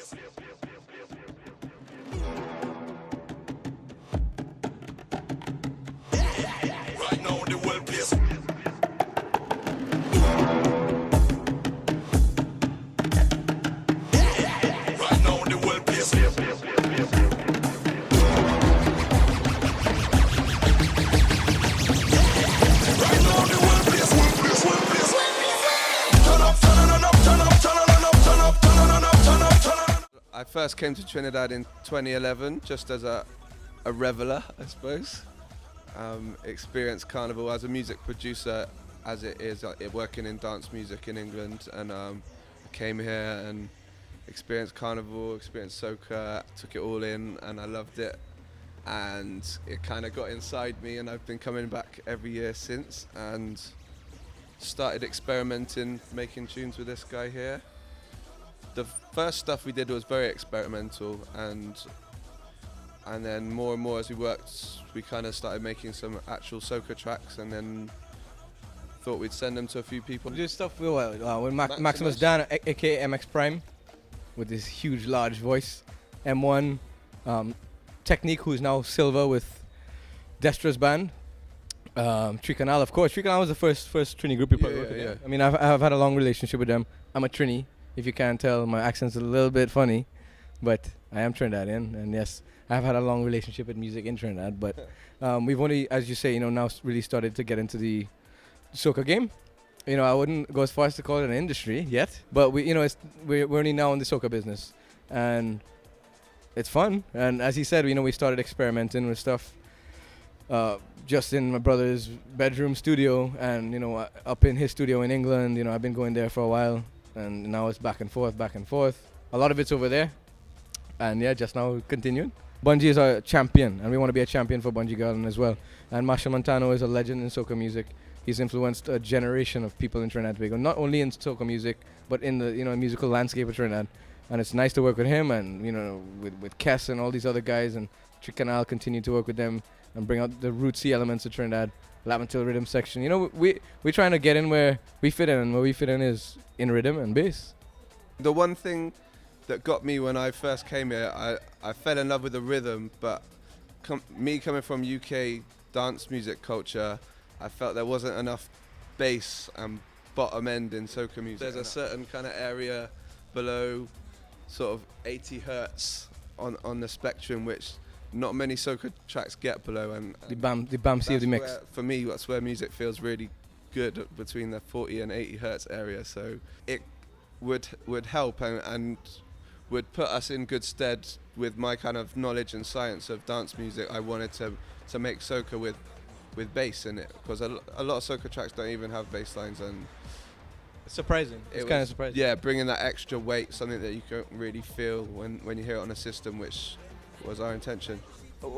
Right now the well place. Right now the well place. Right now the well place. Well place. Turn up, turn on up, turn up, turn on up, turn up, turn on up, turn up, turn on. I first came to Trinidad in 2011 just as a reveller, I suppose. Experienced Carnival as a music producer, as it is working in dance music in England, and I came here and experienced Carnival, experienced soca, took it all in, and I loved it. And it kind of got inside me, and I've been coming back every year since, and started experimenting, making tunes with this guy here. The first stuff we did was very experimental, and then more and more as we worked, we kind of started making some actual soca tracks, and then thought we'd send them to a few people. We do stuff with Maximus Dan, aka MX Prime, with this huge, large voice. M1, Technique, who's now Silver with Destra's band. Tricanal, of course. Tricanal was the first Trini group we put with. Yeah. I mean, I've had a long relationship with them. I'm a Trini. If you can't tell, my accent's a little bit funny, but I am Trinidadian, and yes, I've had a long relationship with music in Trinidad. But we've only, as you say, now really started to get into the soca game. I wouldn't go as far as to call it an industry yet, but we're only now in the soca business, and it's fun. And as he said, we started experimenting with stuff just in my brother's bedroom studio, and up in his studio in England. I've been going there for a while, and now it's back and forth. A lot of it's over there, and yeah, just now continuing. Bungie is a champion, and we want to be a champion for Bungie Garden as well. And Marshall Montano is a legend in soca music. He's influenced a generation of people in Trinidad and Tobago, not only in soca music, but in the musical landscape of Trinidad. And it's nice to work with him, and with Kess and all these other guys, and Tricanal continue to work with them and bring out the rootsy elements of Trinidad. Laventil rhythm section. We're trying to get in where we fit in, and where we fit in is in rhythm and bass. The one thing that got me when I first came here, I fell in love with the rhythm, but me coming from UK dance music culture, I felt there wasn't enough bass and bottom end in soca music. There's a certain kind of area below sort of 80 hertz on the spectrum, which not many soca tracks get below, and The bouncy of the mix. For me, that's where music feels really good, between the 40 and 80 hertz area. So it would help and would put us in good stead with my kind of knowledge and science of dance music. I wanted to make soca with bass in it, because a lot of soca tracks don't even have bass lines, and It's surprising. It's kind of surprising. Yeah, bringing that extra weight, something that you can't really feel when you hear it on a system, which was our intention.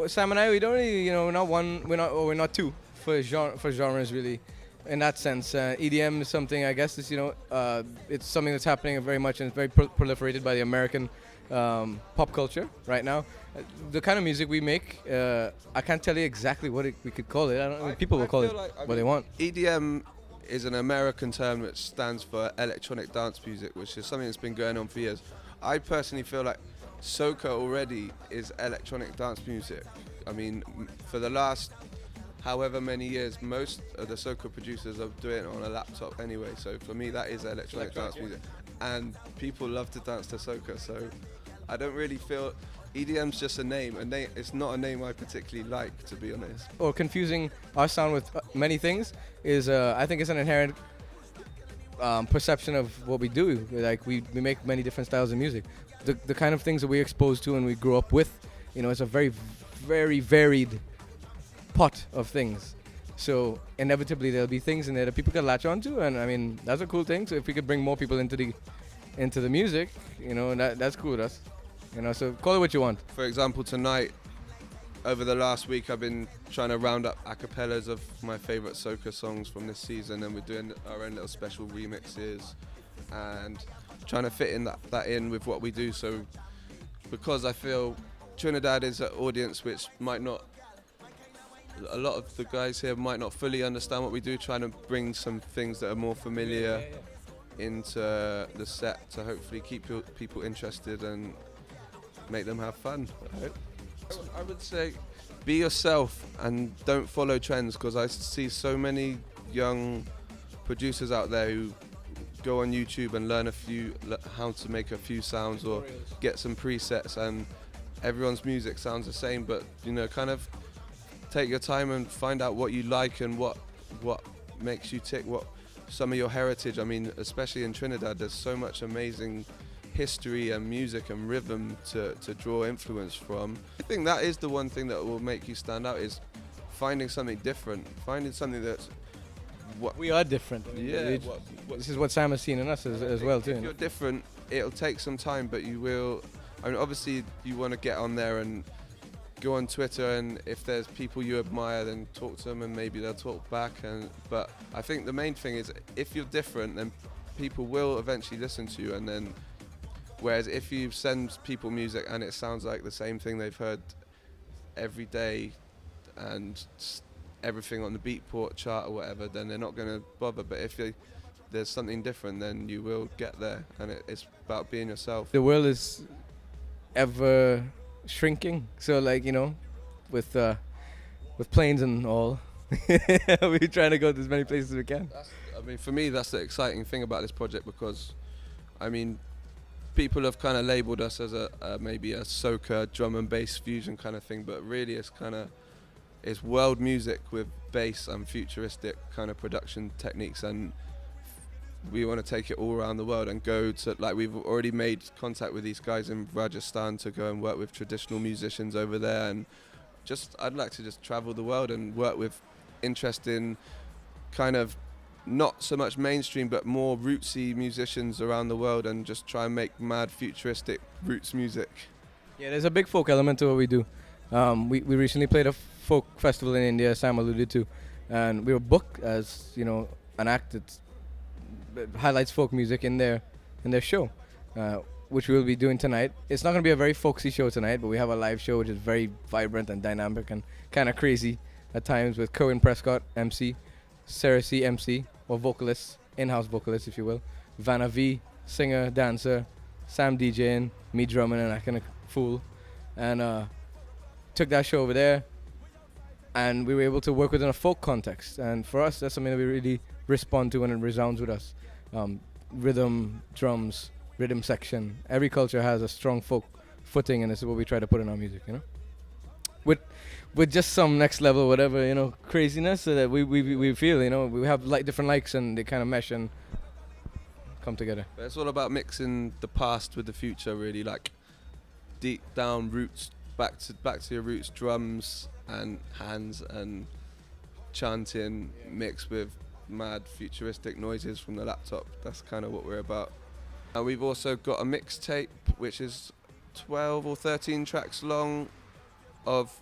Sam and I, we don't really, we're not two for genres really. In that sense, EDM is something, I guess, it's something that's happening very much, and it's very proliferated by the American pop culture right now. The kind of music we make, I can't tell you exactly what we could call it. I don't know. People will call it what they want. EDM is an American term which stands for electronic dance music, which is something that's been going on for years. I personally feel like soca already is electronic dance music. I mean, for the last however many years, most of the soca producers are doing it on a laptop anyway. So for me, that is electronic dance music. And people love to dance to soca, so I don't really feel EDM's just a name, and it's not a name I particularly like, to be honest. Or confusing our sound with many things is, I think it's an inherent perception of what we do. Like we make many different styles of music. The kind of things that we're exposed to and we grew up with, it's a very, very varied pot of things. So inevitably there'll be things in there that people can latch onto, and I mean that's a cool thing. So if we could bring more people into the music, that's cool. So call it what you want. For example, tonight, over the last week, I've been trying to round up acapellas of my favorite soca songs from this season, and we're doing our own little special remixes and trying to fit that in with what we do. So because I feel Trinidad is an audience which might not, a lot of the guys here might not fully understand what we do, trying to bring some things that are more familiar into the set to hopefully keep people interested and make them have fun. I would say be yourself and don't follow trends, because I see so many young producers out there who go on YouTube and learn how to make a few sounds or get some presets, and everyone's music sounds the same, but kind of take your time and find out what you like and what makes you tick, what some of your heritage. I mean, especially in Trinidad, there's so much amazing history and music and rhythm to draw influence from. I think that is the one thing that will make you stand out, is finding something different, finding something that's what We are different. Yeah, This is what Sam has seen in us as well too. If you're different, it'll take some time, but you will. I mean, obviously, you want to get on there and go on Twitter, and if there's people you admire, then talk to them, and maybe they'll talk back. But I think the main thing is, if you're different, then people will eventually listen to you. And then, whereas if you send people music and it sounds like the same thing they've heard every day, and everything on the Beatport chart or whatever, then they're not going to bother. But if there's something different, then you will get there, and it's about being yourself. The world is ever shrinking, so with planes and all, we're trying to go to as many places as we can. I mean, for me, that's the exciting thing about this project, because, I mean, people have kind of labelled us as maybe a soca drum and bass fusion kind of thing, but really it's world music with bass and futuristic kind of production techniques, and we want to take it all around the world and go to, we've already made contact with these guys in Rajasthan to go and work with traditional musicians over there, and I'd like to just travel the world and work with interesting kind of not so much mainstream but more rootsy musicians around the world, and just try and make mad futuristic roots music. Yeah, there's a big folk element to what we do. We recently played a folk festival in India, Sam alluded to, and we were booked as an act that highlights folk music in their show, which we'll be doing tonight. It's not going to be a very folksy show tonight, but we have a live show which is very vibrant and dynamic and kind of crazy at times, with Cohen Prescott MC, Sarah C MC, or vocalists, in-house vocalists if you will, Vanna V, singer, dancer, Sam DJing, me drumming and acting a fool, and took that show over there, and we were able to work within a folk context, and for us that's something that we really respond to and it resounds with us. Rhythm, drums, rhythm section, every culture has a strong folk footing, and this is what we try to put in our music, with just some next level whatever craziness, so that we feel we have different likes and they kind of mesh and come together. But it's all about mixing the past with the future, really, like deep down roots, back to your roots, drums and hands and chanting mixed with mad futuristic noises from the laptop. That's kind of what we're about. And we've also got a mixtape which is 12 or 13 tracks long of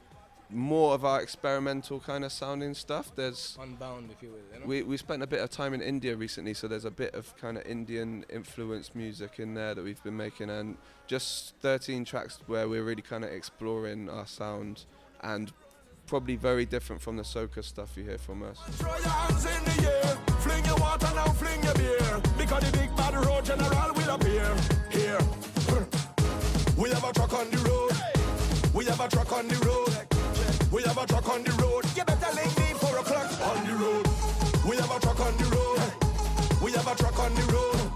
more of our experimental kind of sounding stuff. There's Unbound, if you will. we spent a bit of time in India recently, so there's a bit of kind of Indian influenced music in there that we've been making, and just 13 tracks where we're really kind of exploring our sound, and probably very different from the soca stuff you hear from us. Throw your hands in the air, fling your water now, fling your beer, because the big bad road general will appear here. We have a truck on the road, we have a truck on the road, we have a truck on the road. You better link me 4 o'clock on the road. We have a truck on the road, we have a truck on the road,